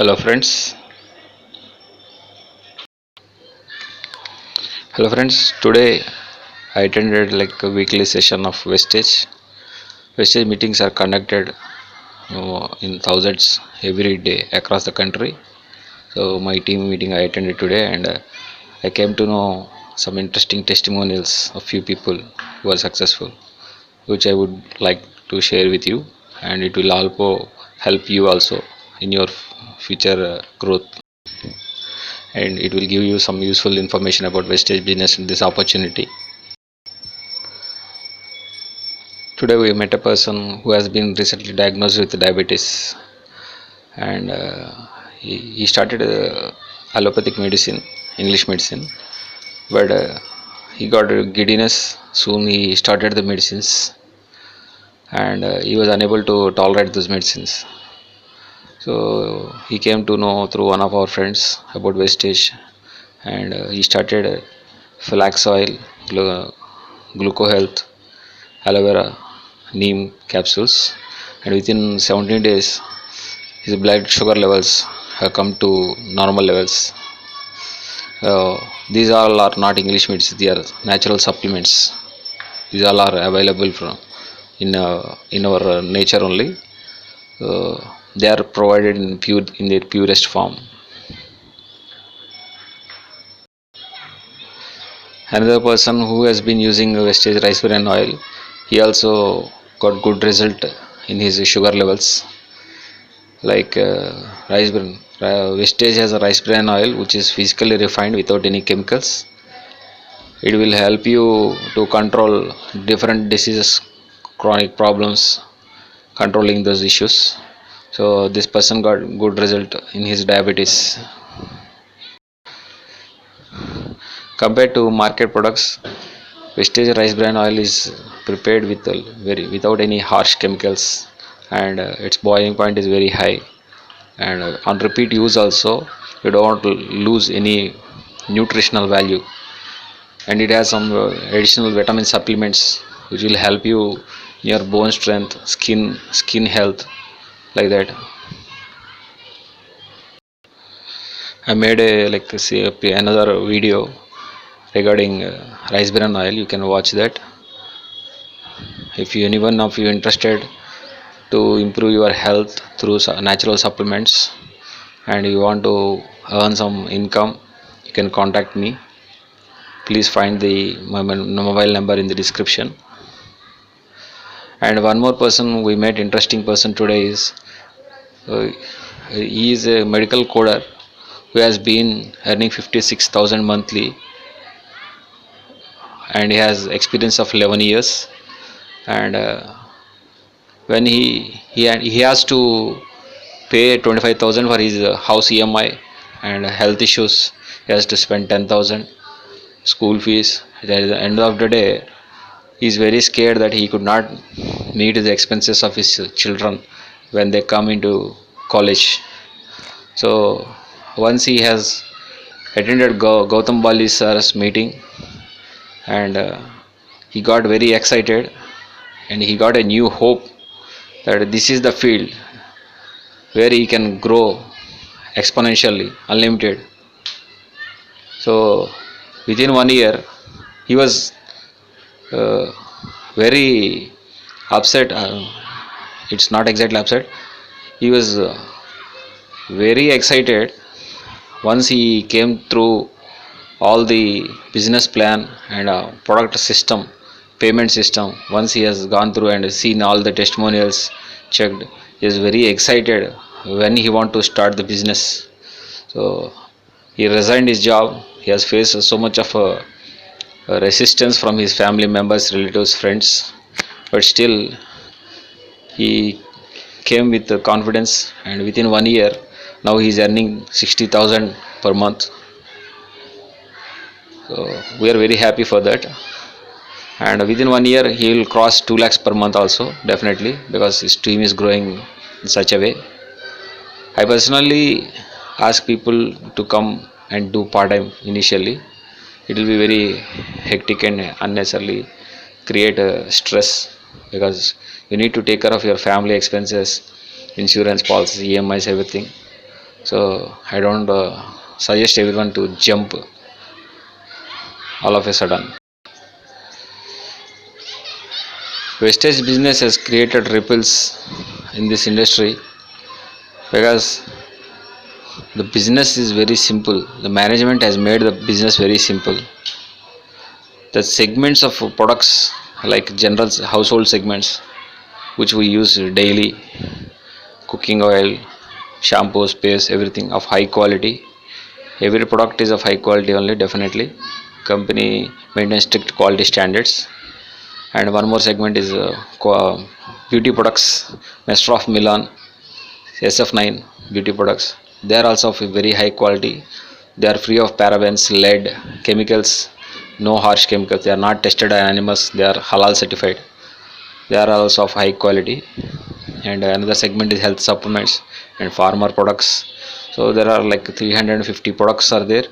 Hello friends. Hello friends. Today I attended like a weekly session of Vestige. Vestige meetings are conducted in thousands every day across the country. So my team meeting I attended today, and I came to know some interesting testimonials of few people who are successful, which I would like to share with you, and it will also help you also in your future growth, and it will give you some useful information about Vestige business in this opportunity. Today we met a person who has been recently diagnosed with diabetes, and he started allopathic medicine, English medicine, but he got giddiness. Soon he started the medicines, and he was unable to tolerate those medicines. So he came to know through one of our friends about Vestige, and he started flax oil, gluco health, aloe vera, neem capsules, and within 17 days his blood sugar levels have come to normal levels. These all are not English medicine; they are natural supplements. These all are available from in our nature only. They are provided in their purest form. Another person who has been using Vestige rice bran oil, he also got good result in his sugar levels. Like rice bran, Vestige has a rice bran oil which is physically refined without any chemicals. It will help you to control different diseases, chronic problems, controlling those issues. So this person got good result in his diabetes. Compared to market products, Vestige rice bran oil is prepared with without any harsh chemicals, and its boiling point is very high. And on repeat use also, you don't lose any nutritional value, and it has some additional vitamin supplements which will help you in your bone strength, skin health, like that. I made a like say another video regarding rice bran oil. You can watch that if you anyone of you interested to improve your health through natural supplements, and you want to earn some income, you can contact me. Please find the my mobile number in the description. And one more person we met, interesting person today, is uh, he is a medical coder who has been earning 56,000 monthly, and he has experience of 11 years. And when he has to pay 25,000 for his house EMI and health issues, he has to spend 10,000 school fees. At the end of the day, he is very scared that he could not meet the expenses of his children when they come into college. So once he has attended Gautam Bali sir's meeting, and he got very excited, and he got a new hope that this is the field where he can grow exponentially, unlimited. So within 1 year, he was uh, very upset. It's not exactly upset. He was very excited once he came through all the business plan and product system, payment system. Once he has gone through and seen all the testimonials, checked, he is very excited when he want to start the business. So he resigned his job. He has faced so much of a resistance from his family members, relatives, friends, but still he came with the confidence, and within 1 year, now he is earning 60,000 per month. So we are very happy for that, and within 1 year he will cross 2 lakhs per month also, definitely, because his team is growing in such a way. I personally ask people to come and do part time initially. It will be very hectic and unnecessarily create a stress, because you need to take care of your family expenses, insurance policy, EMIs, everything. So I don't suggest everyone to jump all of a sudden. Wastage business has created ripples in this industry because the business is very simple. The management has made the business very simple. The segments of products like general household segments which we use daily, cooking oil, shampoos, paste, everything of high quality. Every product is of high quality only, definitely. Company maintains strict quality standards. And one more segment is beauty products, Master of Milan, SF9 beauty products. They are also of very high quality. They are free of parabens, lead, chemicals, no harsh chemicals. They are not tested on animals. They are halal certified. They are also of high quality. And another segment is health supplements and farmer products. So there are like 350 products are there,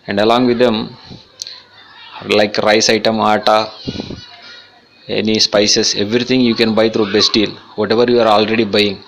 and along with them like rice item, atta, any spices, everything you can buy through best deal. Whatever you are already buying,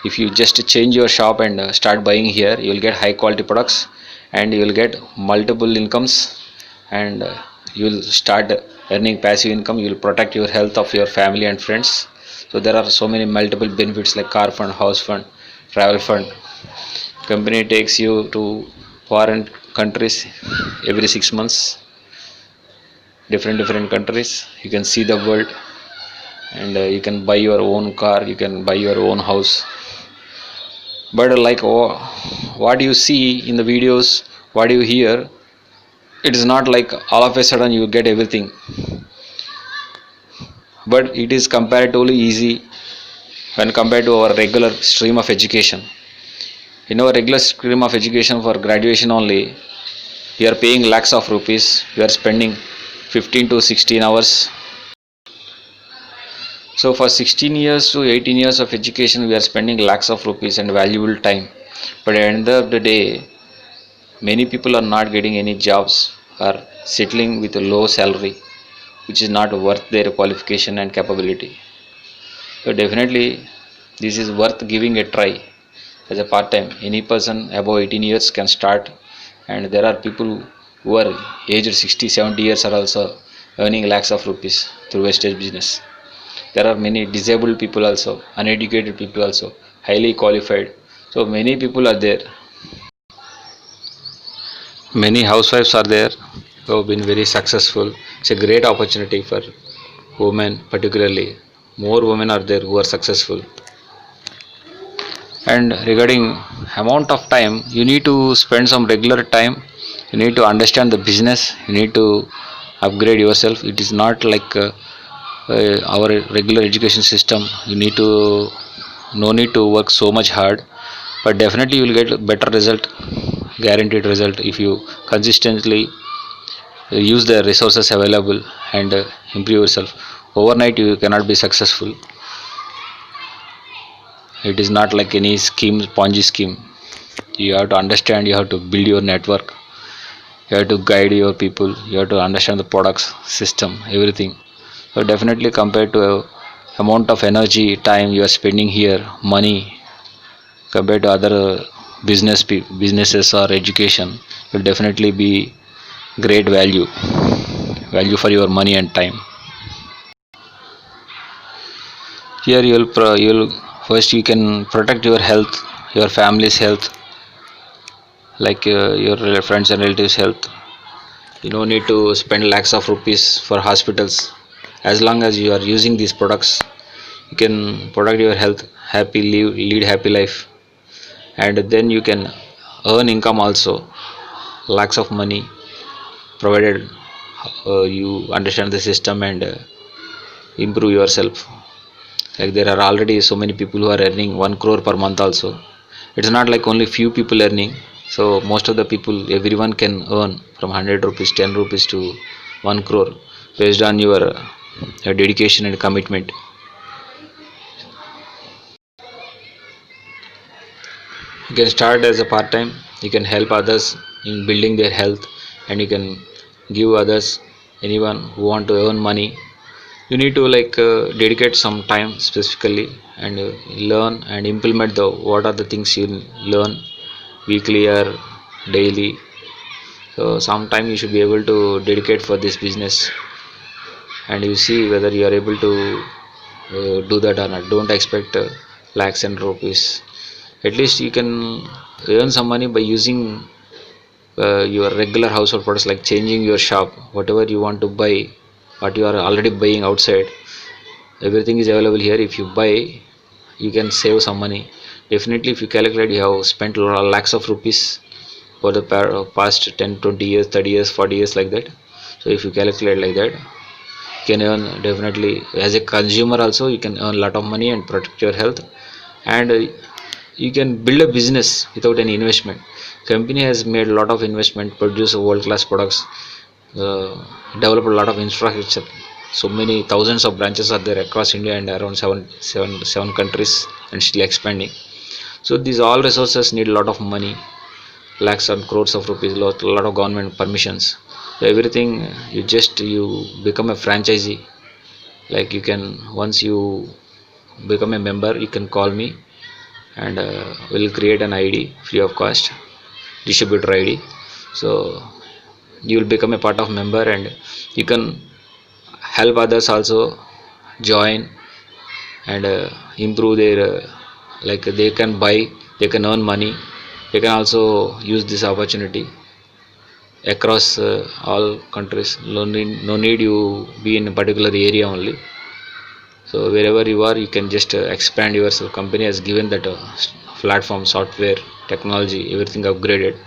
if you just change your shop and start buying here, you will get high quality products and you will get multiple incomes, and you will start earning passive income. You will protect your health of your family and friends. So there are so many multiple benefits like car fund, house fund, travel fund. Company takes you to foreign countries every 6 months, different countries. You can see the world, and you can buy your own car, you can buy your own house. But like what you see in the videos, what you hear, it is not like all of a sudden you get everything, but it is comparatively easy when compared to our regular stream of education. In our regular stream of education for graduation only, we are paying lakhs of rupees, we are spending 15 to 16 hours. So for 16 years to 18 years of education, we are spending lakhs of rupees and valuable time. But at the end of the day, many people are not getting any jobs, are settling with a low salary, which is not worth their qualification and capability. So definitely, this is worth giving a try as a part time. Any person above 18 years can start, and there are people who are aged 60, 70 years are also earning lakhs of rupees through wastage business. There are many disabled people also, uneducated people also, highly qualified. So many people are there. Many housewives are there who have been very successful. It's a great opportunity for women, particularly. More women are there who are successful. And regarding amount of time, you need to spend some regular time. You need to understand the business, you need to upgrade yourself. It is not like our regular education system. You need to, no need to work so much hard, but definitely you will get better result, guaranteed result, if you consistently use the resources available and improve yourself. Overnight you cannot be successful. It is not like any scheme, ponzi scheme. You have to understand, you have to build your network, you have to guide your people, you have to understand the products, system, everything. So definitely compared to amount of energy, time you are spending here, money, compared to other businesses or education, will definitely be great value for your money and time. Here you'll first you can protect your health, your family's health, like your friends and relatives health. You don't need to spend lakhs of rupees for hospitals. As long as you are using these products, you can protect your health, happy live, lead happy life, and then you can earn income also, lakhs of money, provided you understand the system and improve yourself. Like there are already so many people who are earning 1 crore per month also. It's not like only few people earning. So most of the people, everyone can earn from 100 rupees, 10 rupees to 1 crore based on your dedication and commitment. You can start as a part time, you can help others in building their health, and you can give others, anyone who want to earn money. You need to like dedicate some time specifically and learn and implement the what are the things you learn, weekly or daily. So sometime you should be able to dedicate for this business, and you see whether you are able to do that or not. Don't expect lakhs and rupees. At least you can earn some money by using your regular household products, like changing your shop, whatever you want to buy, what you are already buying outside, everything is available here. If you buy, you can save some money. Definitely, if you calculate, you have spent lakhs of rupees for the past 10, 20 years, 30 years, 40 years, like that. So if you calculate like that, you can earn, definitely as a consumer also you can earn a lot of money and protect your health. And you can build a business without any investment. Company has made a lot of investment, produce world class products, uh, develop a lot of infrastructure. So many thousands of branches are there across India and around seven countries, and still expanding. So these all resources need a lot of money, lakhs and crores of rupees, lot of government permissions. So everything, you become a franchisee. Like you can, once you become a member, you can call me, and we'll create an ID free of cost, distributor ID. So you will become a part of member, and you can help others also join, and improve their like they can buy, they can earn money, they can also use this opportunity across all countries. No need you be in a particular area only. So wherever you are, you can just expand yourself. Company has given that platform, software, technology, everything upgraded.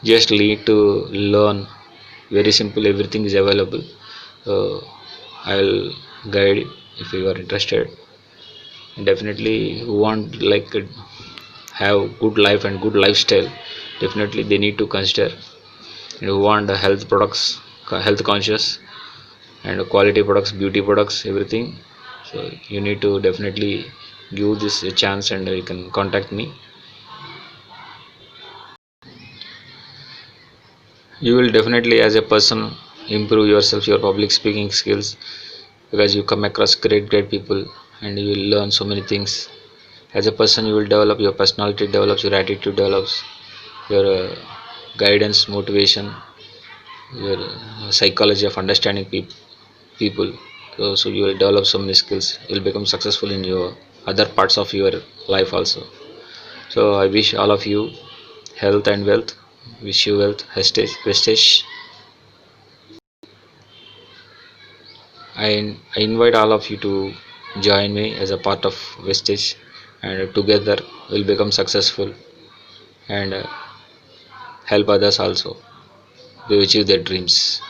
Just need to learn. Very simple, everything is available. So I'll guide if you are interested. And definitely who want like have good life and good lifestyle, definitely they need to consider. And who want health products, health conscious, and quality products, beauty products, everything. So you need to definitely give this a chance, and you can contact me. You will definitely as a person improve yourself, your public speaking skills, because you come across great people, and you will learn so many things. As a person, you will develop, your personality develops, your attitude develops, your guidance, motivation, your psychology of understanding people. So you will develop so many skills, you will become successful in your other parts of your life also. So I wish all of you health and wealth. Wish you wealth, vestige. I invite all of you to join me as a part of vestige, and together we'll become successful, and help others also to achieve their dreams.